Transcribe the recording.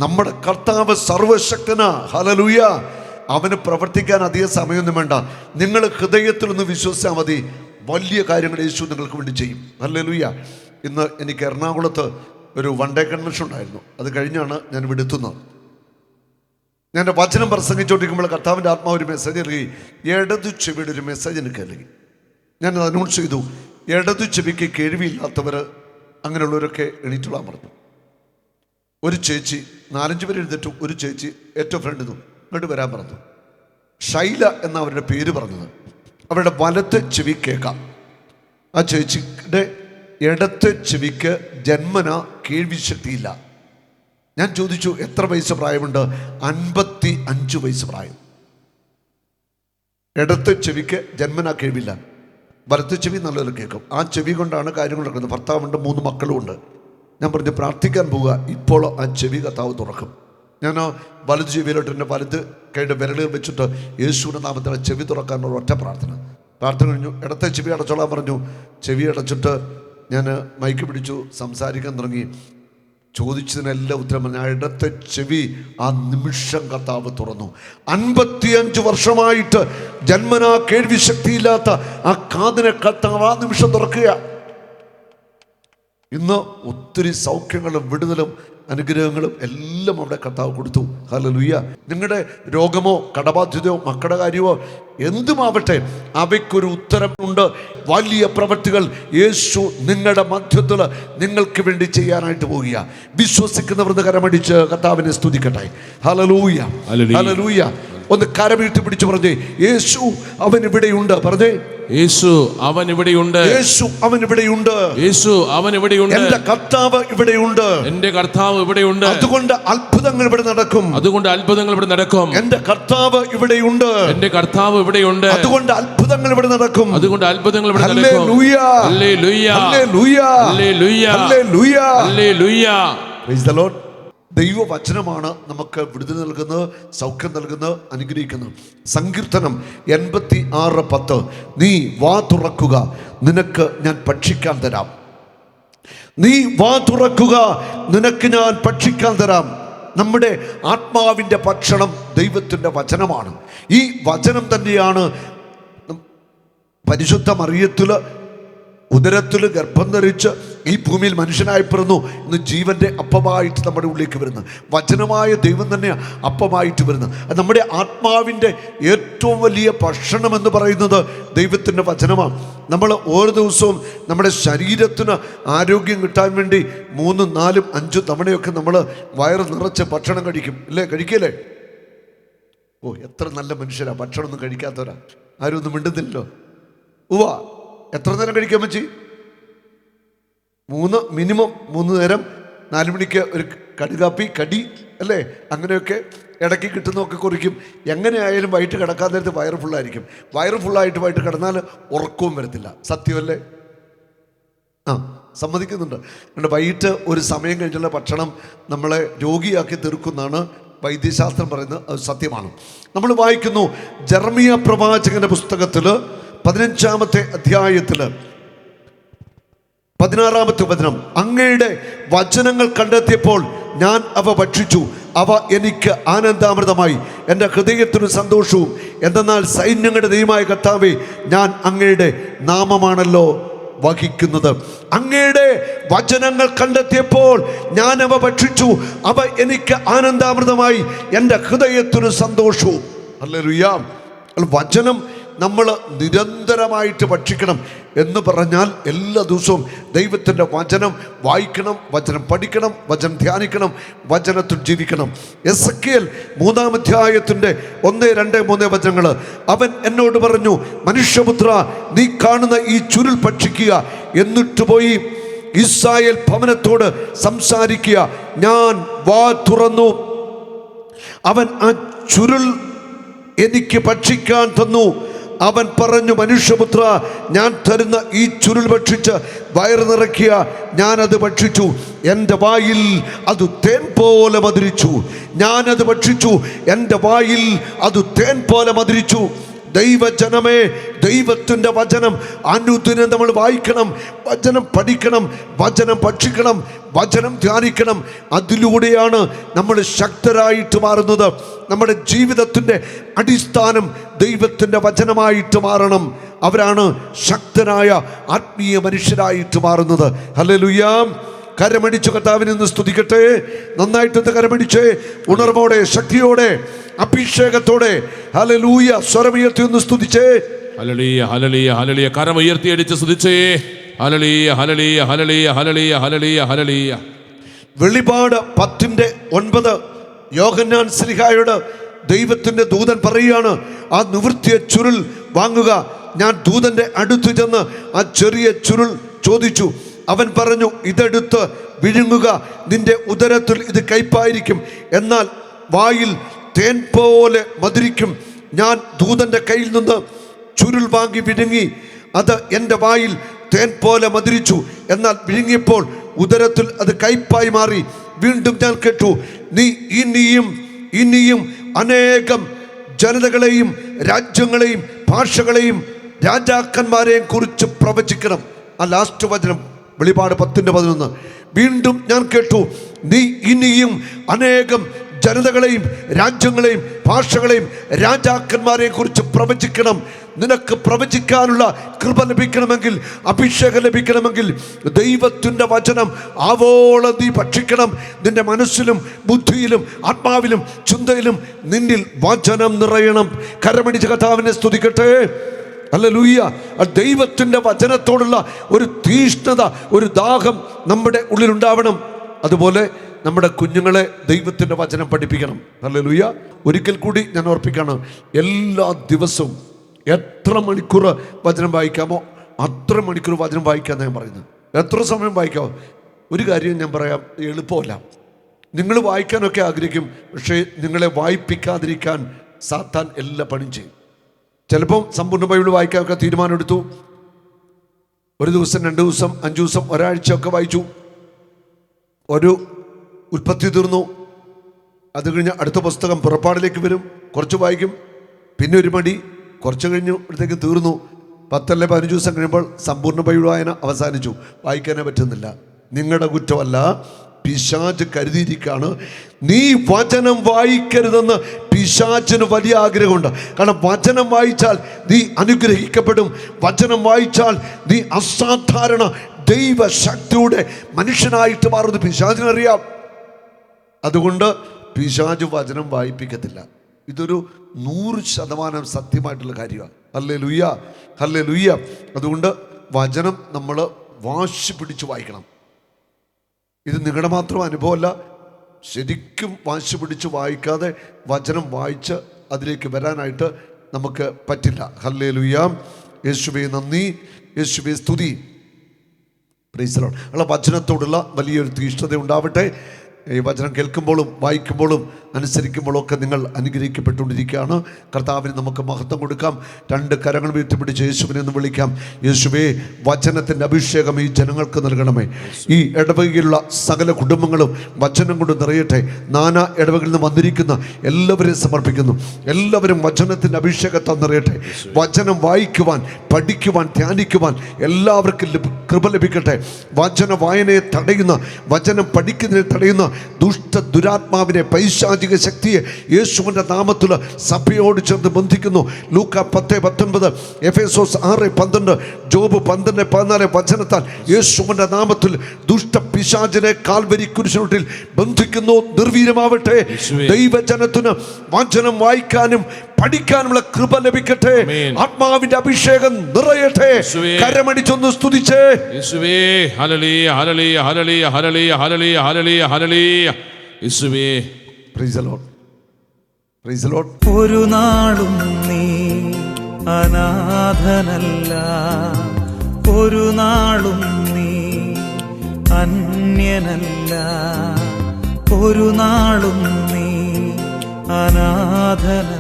നമ്മുടെ കർത്താവ് സർവശക്തനാ. ഹല്ലേലൂയ. അവന് പ്രവർത്തിക്കാൻ അധികം സമയമൊന്നും വേണ്ട. നിങ്ങൾ ഹൃദയത്തിലൊന്ന് വിശ്വസിച്ചാൽ മതി, വലിയ കാര്യങ്ങൾ യേശു നിങ്ങൾക്ക് വേണ്ടി ചെയ്യും. ഹല്ലേലൂയ. ഇന്ന് എനിക്ക് എറണാകുളത്ത് ഒരു വൺ ഡേ കൺവെൻഷൻ ഉണ്ടായിരുന്നു. അത് കഴിഞ്ഞാണ് ഞാൻ ഇവിടെ എത്തുന്നത്. ഞാൻ എൻ്റെ വചനം പ്രസംഗിച്ചുകൊണ്ടിരിക്കുമ്പോൾ കർത്താവിൻ്റെ ആത്മാവ് ഒരു മെസ്സേജ് നൽകി. ഇടതു ചെവിയുടെ ഒരു മെസ്സേജ് എനിക്ക് നൽകി. ഞാനത് അനൗൺസ് ചെയ്തു. ഇടതു ചെവിക്ക് കേൾവിയില്ലാത്തവർ അങ്ങനെയുള്ളവരൊക്കെ എണീറ്റോളാൻ പറഞ്ഞു. ഒരു ചേച്ചി, 4-5 പേര് എഴുന്നേറ്റു. ഒരു ചേച്ചി ഏറ്റവും ഫ്രണ്ട് ഇങ്ങോട്ട് വരാൻ പറഞ്ഞു. ഷൈല എന്ന അവരുടെ പേര് പറഞ്ഞത്. അവരുടെ വലത്തെ ചെവി കേൾക്കാം. ആ ചേച്ചിയുടെ ഇടത്തെ ചെവിക്ക് ജന്മന കേൾവിശക്തിയില്ല. ഞാൻ ചോദിച്ചു, എത്ര വയസ്സ് പ്രായമുണ്ട്? 55 വയസ്സ് പ്രായം. ഇടത്തെ ചെവിക്ക് ജന്മന കേൾവില്ല, വലത്തെ ചെവി നല്ലപോലെ കേൾക്കും. ആ ചെവി കൊണ്ടാണ് കാര്യങ്ങൾ നടക്കുന്നത്. ഭർത്താവുണ്ട്, 3 മക്കളുമുണ്ട്. ഞാൻ പറഞ്ഞു പ്രാർത്ഥിക്കാൻ പോവുക, ഇപ്പോൾ ആ ചെവി കർത്താവ് തുറക്കും. ഞാൻ വലത് ചെവിയിലോട്ട് എൻ്റെ വലത് കൈയുടെ വിരലുകൾ വെച്ചിട്ട് യേശുവിൻ്റെ നാമത്തിൽ ചെവി തുറക്കാനുള്ള ഒറ്റ പ്രാർത്ഥന കഴിഞ്ഞു. ഇടത്തെ ചെവി അടച്ചോളാൻ പറഞ്ഞു. ചെവി അടച്ചിട്ട് ഞാൻ മൈക്ക് പിടിച്ചു, സംസാരിക്കാൻ തുടങ്ങി. ചോദിച്ചതിനെല്ലാം ഉത്തരം പറഞ്ഞു. ഇടത്തെ ചെവി ആ നിമിഷം കർത്താവ് തുറന്നു. 55 വർഷമായിട്ട് ജന്മനാ കേൾവി ശക്തിയില്ലാത്ത ആ കാതിനെ കർത്താവ് ആ നിമിഷം തുറക്കുക. ഇന്ന് ഒത്തിരി സൗഖ്യങ്ങളും വിടുതലും അനുഗ്രഹങ്ങളും എല്ലാം അവിടെ കർത്താവ് കൊടുത്തു. ഹല്ലേലൂയ. നിങ്ങളുടെ രോഗമോ കടബാധ്യതയോ മക്കളുടെ കാര്യമോ എന്തുമാവട്ടെ, അവയ്ക്കൊരു ഉത്തരമുണ്ട്. വലിയ പ്രവൃത്തികൾ യേശു നിങ്ങളുടെ മധ്യത്തിൽ നിങ്ങൾക്ക് വേണ്ടി ചെയ്യാനായിട്ട് പോവുക. വിശ്വസിക്കുന്നവർ കരമടിച്ച് കർത്താവിനെ സ്തുതിക്കട്ടെ. ഹല്ലേലൂയ, ഹല്ലേലൂയ. ഒന്ന് കരമീട്ടി പിടിച്ചു പറഞ്ഞേ, യേശു അവൻ ഇവിടെയുണ്ട്. പറഞ്ഞേ, യേശു അവൻ ഇവിടെയുണ്ട്. യേശു അവൻ ഇവിടെയുണ്ട്. യേശു അവൻ ഇവിടെയുണ്ട്. എന്റെ കർത്താവ് ഇവിടെയുണ്ട്. എന്റെ കർത്താവ് ഇവിടെയുണ്ട്. അതുകൊണ്ട് അത്ഭുതങ്ങൾ ഇവിടെ നടക്കും. അതുകൊണ്ട് അത്ഭുതങ്ങൾ ഇവിടെ നടക്കും. എന്റെ കർത്താവ് ഇവിടെയുണ്ട്. എന്റെ കർത്താവ് ഇവിടെയുണ്ട്. അതുകൊണ്ട് അത്ഭുതങ്ങൾ ഇവിടെ നടക്കും. അതുകൊണ്ട് അത്ഭുതങ്ങൾ ഇവിടെ നടക്കും. ഹല്ലേലൂയ, ഹല്ലേലൂയ, ഹല്ലേലൂയ, ഹല്ലേലൂയ, ഹല്ലേലൂയ, ഹല്ലേലൂയ. Praise the Lord. ദൈവവചനമാണ് നമുക്ക് വിടുതൽ നൽകുന്നത്, സൗഖ്യം നൽകുന്നത്, അനുഗ്രഹിക്കുന്നത്. സങ്കീർത്തനം 86:10, നീ വാ തുറക്കുക, നിനക്ക് ഞാൻ ഭക്ഷിക്കാൻ തരാം. നീ വാ തുറക്കുക, നിനക്ക് ഞാൻ ഭക്ഷിക്കാൻ തരാം. നമ്മുടെ ആത്മാവിൻ്റെ ഭക്ഷണം ദൈവത്തിൻ്റെ വചനമാണ്. ഈ വചനം തന്നെയാണ് പരിശുദ്ധ മറിയത്തിൽ ഉദരത്തിൽ ഗർഭം ധരിച്ച് ഈ ഭൂമിയിൽ മനുഷ്യനായി പിറന്നു. ഇന്ന് ജീവൻ്റെ അപ്പമായിട്ട് നമ്മുടെ ഉള്ളിലേക്ക് വരുന്നത് വചനമായ ദൈവം തന്നെയാണ് അപ്പമായിട്ട് വരുന്നത്. നമ്മുടെ ആത്മാവിൻ്റെ ഏറ്റവും വലിയ ഭക്ഷണം എന്ന് പറയുന്നത് ദൈവത്തിൻ്റെ വചനമാണ്. നമ്മൾ ഓരോ ദിവസവും നമ്മുടെ ശരീരത്തിന് ആരോഗ്യം കിട്ടാൻ വേണ്ടി 3, 4, 5 തവണയൊക്കെ നമ്മൾ വയറ് നിറച്ച് ഭക്ഷണം കഴിക്കും, അല്ലേ? കഴിക്കല്ലേ? ഓ, എത്ര നല്ല മനുഷ്യരാ, ഭക്ഷണമൊന്നും കഴിക്കാത്തവരാ. ആരും ഒന്നും മിണ്ടുന്നില്ലല്ലോ. ഉവ്വ, എത്ര നേരം കഴിക്കാൻ പറ്റി? മിനിമം 3 നേരം. 4 മണിക്ക് ഒരു കടുകാപ്പി, കടി, അല്ലേ? അങ്ങനെയൊക്കെ ഇടയ്ക്ക് കിട്ടുന്നതൊക്കെ കുറിക്കും. എങ്ങനെയായാലും വൈകിട്ട് കിടക്കാൻ നേരത്ത് വയറ് ഫുള്ളായിരിക്കും. വയറ് ഫുള്ളായിട്ട് വൈകിട്ട് കിടന്നാൽ ഉറക്കവും വരത്തില്ല. സത്യമല്ലേ? സമ്മതിക്കുന്നുണ്ട്. അതുകൊണ്ട് വൈകിട്ട് ഒരു സമയം കഴിഞ്ഞുള്ള ഭക്ഷണം നമ്മളെ രോഗിയാക്കി തീർക്കുന്നതാണ് വൈദ്യശാസ്ത്രം പറയുന്നത്. അത് സത്യമാണ്. നമ്മൾ വായിക്കുന്നു ജെറമിയ പ്രവാചകന്റെ പുസ്തകത്തിൽ 15-ാമത്തെ അധ്യായത്തിൽ 16-ാമത്തെ വചനം, അങ്ങയുടെ വചനങ്ങൾ കണ്ടെത്തിയപ്പോൾ ഞാൻ അവ ഭക്ഷിച്ചു, അവ എനിക്ക് ആനന്ദാമൃതമായി, എൻ്റെ ഹൃദയത്തിന് സന്തോഷവും. എന്തെന്നാൽ സൈന്യങ്ങളുടെ ദൈവമായ കർത്താവേ, ഞാൻ അങ്ങയുടെ നാമമാണല്ലോ വഹിക്കുന്നത്. അങ്ങയുടെ വചനങ്ങൾ കണ്ടെത്തിയപ്പോൾ ഞാൻ അവ ഭക്ഷിച്ചു, അവ എനിക്ക് ആനന്ദാമൃതമായി, എൻ്റെ ഹൃദയത്തിന് സന്തോഷവും. ഹല്ലേലൂയ. വചനം നമ്മൾ നിരന്തരമായിട്ട് ഭക്ഷിക്കണം എന്ന് പറഞ്ഞാൽ എല്ലാ ദിവസവും ദൈവത്തിൻ്റെ വചനം വായിക്കണം, വചനം പഠിക്കണം, വചനം ധ്യാനിക്കണം, വചനത്തിൽ ജീവിക്കണം. എസെക്കിയേൽ 3-ാം അധ്യായത്തിൻ്റെ 1, 2, 3 വചനങ്ങൾ, അവൻ എന്നോട് പറഞ്ഞു, മനുഷ്യപുത്ര, നീ കാണുന്ന ഈ ചുരുൾ ഭക്ഷിക്കുക, എന്നിട്ട് പോയി ഇസ്രായേൽ ഭവനത്തോട് സംസാരിക്കുക. ഞാൻ വാ തുറന്നു, അവൻ ആ ചുരുൾ എനിക്ക് ഭക്ഷിക്കാൻ തന്നു. അവൻ പറഞ്ഞു, മനുഷ്യപുത്ര, ഞാൻ തരുന്ന ഈ ചുരുൾ ഭക്ഷിച്ച് വയറ് നിറയ്ക്കുക. ഞാനത് ഭക്ഷിച്ചു, എൻ്റെ വായിൽ അത് തേൻ പോലെ മധുരിച്ചു. ഞാനത് ഭക്ഷിച്ചു, എൻ്റെ വായിൽ അത് തേൻ പോലെ മധുരിച്ചു. ദൈവജനമേ, ദൈവത്തിൻ്റെ വചനം അനുദിനം നമ്മൾ വായിക്കണം, വചനം പഠിക്കണം, വചനം ഭക്ഷിക്കണം, വചനം ധ്യാനിക്കണം. അതിലൂടെയാണ് നമ്മൾ ശക്തരായിട്ട് മാറുന്നത്. നമ്മുടെ ജീവിതത്തിൻ്റെ അടിസ്ഥാനം ദൈവത്തിൻ്റെ വചനമായിട്ട് മാറണം. അവരാണ് ശക്തരായ ആത്മീയ മനുഷ്യരായിട്ട് മാറുന്നത്. ഹല്ലേലൂയ. കരമടിച്ചു കർത്താവിനെ ഒന്ന് സ്തുതിക്കട്ടെ. നന്നായിട്ടൊന്ന് കരമടിച്ച് ഉണർവോടെ, ശക്തിയോടെ, അഭിഷേകത്തോടെ ഹല്ലേലൂയ സ്വരമുയർത്തി ഒന്ന് സ്തുതിച്ചേ. ഹല്ലേലൂയ ഹല്ലേലൂയ ഹല്ലേലൂയ. കരം ഉയർത്തി അടിച്ച് സ്തുതിച്ചേ. ഹല്ലേലൂയ ഹല്ലേലൂയ ഹല്ലേലൂയ ഹല്ലേലൂയ ഹല്ലേലൂയ ഹല്ലേലൂയ. വെളിപാട് 10:9 യോഹന്നാൻ ശ്ലീഹായോട് ദൈവത്തിൻ്റെ ദൂതൻ പറയുകയാണ്, ആ നിവൃത്തിയ ചുരുൾ വാങ്ങുക. ഞാൻ ദൂതൻ്റെ അടുത്ത് ചെന്ന് ആ ചെറിയ ചുരുൾ ചോദിച്ചു. അവൻ പറഞ്ഞു, ഇതെടുത്ത് വിഴുങ്ങുക. നിന്റെ ഉദരത്തിൽ ഇത് കയ്പായിരിക്കും, എന്നാൽ വായിൽ തേൻ പോലെ മധുരിക്കും. ഞാൻ ദൂതൻ്റെ കയ്യിൽ നിന്ന് ചുരുൾ വാങ്ങി വിഴുങ്ങി. അത് എൻ്റെ വായിൽ തേൻ പോലെ മധുരിച്ചു, എന്നാൽ വിഴുങ്ങിയപ്പോൾ ഉദരത്തിൽ അത് കയ്പായി മാറി. വീണ്ടും ഞാൻ കേട്ടു, നീ ഇനിയും അനേകം ജനതകളെയും രാജ്യങ്ങളെയും ഭാഷകളെയും രാജാക്കന്മാരെയും കുറിച്ച് പ്രവചിക്കണം. ആ ലാസ്റ്റ് വചനം വെളിപാട് 10:11. വീണ്ടും ഞാൻ കേട്ടു, നീ ഇനിയും അനേകം ജനതകളെയും രാജ്യങ്ങളെയും ഭാഷകളെയും രാജാക്കന്മാരെയും കുറിച്ച് പ്രവചിക്കണം. നിനക്ക് പ്രവചിക്കാനുള്ള കൃപ ലഭിക്കണമെങ്കിൽ, അഭിഷേകം ലഭിക്കണമെങ്കിൽ ദൈവത്തിൻ്റെ വചനം ആവോളം നീ ഭക്ഷിക്കണം. നിന്റെ മനസ്സിലും ബുദ്ധിയിലും ആത്മാവിലും ചിന്തയിലും നിന്നിൽ വചനം നിറയണം. കരമടിച്ച് കർത്താവിനെ സ്തുതിക്കട്ടെ. ഹല്ലേലൂയ. ദൈവത്തിൻ്റെ വചനത്തോടുള്ള ഒരു തീഷ്ണത, ഒരു ദാഹം നമ്മുടെ ഉള്ളിലുണ്ടാവണം. അതുപോലെ നമ്മുടെ കുഞ്ഞുങ്ങളെ ദൈവത്തിൻ്റെ വചനം പഠിപ്പിക്കണം. ഹല്ലേലൂയ. ഒരിക്കൽ കൂടി ഞാൻ ഓർപ്പിക്കുകയാണ്, എല്ലാ ദിവസവും എത്ര മണിക്കൂർ വചനം വായിക്കാമോ അത്ര മണിക്കൂർ വചനം വായിക്കാമെന്ന് ഞാൻ പറയുന്നത്. എത്ര സമയം വായിക്കാമോ? ഒരു കാര്യം ഞാൻ പറയാം, എളുപ്പമല്ല. നിങ്ങൾ വായിക്കാനൊക്കെ ആഗ്രഹിക്കും, പക്ഷേ നിങ്ങളെ വായിപ്പിക്കാതിരിക്കാൻ സാത്താൻ എല്ലാ പണിയും ചെയ്യും. ചിലപ്പം സമ്പൂർണ്ണ ബൈബിൾ വായിക്കാനൊക്കെ തീരുമാനമെടുത്തു. ഒരു ദിവസം, 2 ദിവസം, 5 ദിവസം, ഒരാഴ്ചയൊക്കെ വായിച്ചു. ഒരു ഉൽപ്പത്തി തീർന്നു. അത് കഴിഞ്ഞ് അടുത്ത പുസ്തകം പുറപ്പാടിലേക്ക് വരും, കുറച്ച് വായിക്കും, പിന്നെ ഒരു മടി, കുറച്ച് കഴിഞ്ഞപ്പോഴത്തേക്ക് തീർന്നു. 10 അല്ലെങ്കിൽ 15 ദിവസം കഴിയുമ്പോൾ സമ്പൂർണ്ണ ബൈബിൾ വായന അവസാനിച്ചു, വായിക്കാനേ പറ്റുന്നില്ല. നിങ്ങളുടെ കുറ്റമല്ല, പിശാച് കരുതിയിരിക്കുകയാണ്. നീ വചനം വായിക്കരുതെന്ന് പിശാചിന് വലിയ ആഗ്രഹമുണ്ട്. കാരണം വചനം വായിച്ചാൽ നീ അനുഗ്രഹിക്കപ്പെടും. വചനം വായിച്ചാൽ നീ അസാധാരണ ദൈവശക്തിയുടെ മനുഷ്യനായിട്ട് മാറുന്നത് പിശാചിനറിയാം. അതുകൊണ്ട് പിശാച് വചനം വായിപ്പിക്കത്തില്ല. ഇതൊരു 100% സത്യമായിട്ടുള്ള കാര്യമാണ്. Hallelujah, hallelujah. അതുകൊണ്ട് വചനം നമ്മൾ വാശി പിടിച്ച് വായിക്കണം. ഇത് നിങ്ങളുടെ മാത്രം അനുഭവമല്ല. ശരിക്കും വാശി പിടിച്ച് വായിക്കാതെ വചനം വായിച്ച് അതിലേക്ക് വരാനായിട്ട് നമുക്ക് പറ്റില്ല. ഹല്ലേലൂയ. യേശുവേ നന്ദി, യേശുവേ സ്തുതി. Price the Lord. ഉള്ള വചനത്തോടുള്ള വലിയൊരു തീഷ്ണത ഉണ്ടാവട്ടെ. ഈ വചനം കേൾക്കുമ്പോഴും വായിക്കുമ്പോഴും അനുസരിക്കുമ്പോഴും ഒക്കെ നിങ്ങൾ അനുഗ്രഹിക്കപ്പെട്ടുകൊണ്ടിരിക്കുകയാണ്. കർത്താവിന് നമുക്ക് മഹത്വം കൊടുക്കാം. 2 കരങ്ങൾ ഉയർത്തിപ്പിടിച്ച് യേശുവിനെ ഒന്ന് വിളിക്കാം. യേശുവേ, വചനത്തിൻ്റെ അഭിഷേകം ഈ ജനങ്ങൾക്ക് നൽകണമേ. ഈ ഇടവകയിലുള്ള സകല കുടുംബങ്ങളും വചനം കൊണ്ട് നിറയട്ടെ. നാനാ ഇടവകളിൽ നിന്ന് വന്നിരിക്കുന്ന എല്ലാവരെയും സമർപ്പിക്കുന്നു. എല്ലാവരും വചനത്തിൻ്റെ അഭിഷേകത്താൽ നിറയട്ടെ. വചനം വായിക്കുവാൻ, പഠിക്കുവാൻ, ധ്യാനിക്കുവാൻ എല്ലാവർക്കും കൃപ ലഭിക്കട്ടെ. വചന വായനയെ തടയുന്ന, വചനം പഠിക്കുന്നതിനെ തടയുന്ന ദുഷ്ട ദുരാത്മാവിനെ, പൈശാചിക ശക്തിയെ യേശുവിൻ്റെ നാമത്തിൽ സഭയോട് ചേർന്ന് ബന്ധിക്കുന്നു. ലൂക്ക 10:19, എഫേസോസ് 6:12, ജോബ് 12:14 വചനത്താൽ യേശുവിൻ്റെ നാമത്തിൽ ദുഷ്ട പിശാചിനെ കാൽവരി കുരിശിൽ ബന്ധിക്കുന്നു. നിർവീര്യമാവട്ടെ. ദൈവജനത്തിന് വചനം വായിക്കാനും പഠിക്കാനുള്ള കൃപ ലഭിക്കട്ടെ. ആത്മാവിന്റെ അഭിഷേകം നിറയട്ടെ. കരമടിച്ചൊന്ന് സ്തുതിച്ചേ. യേശുവേ, ഹല്ലേലൂയ ഹല്ലേലൂയ ഹല്ലേലൂയ ഹല്ലേലൂയ ഹല്ലേലൂയ ഹല്ലേലൂയ ഹല്ലേലൂയ. യേശുവേ, praise the Lord, praise the Lord. ഒരു നാളും നീ അനാഥനല്ല, ഒരു നാളും നീ അന്യനല്ല, ഒരു നാളും നീ അനാഥനല്ല.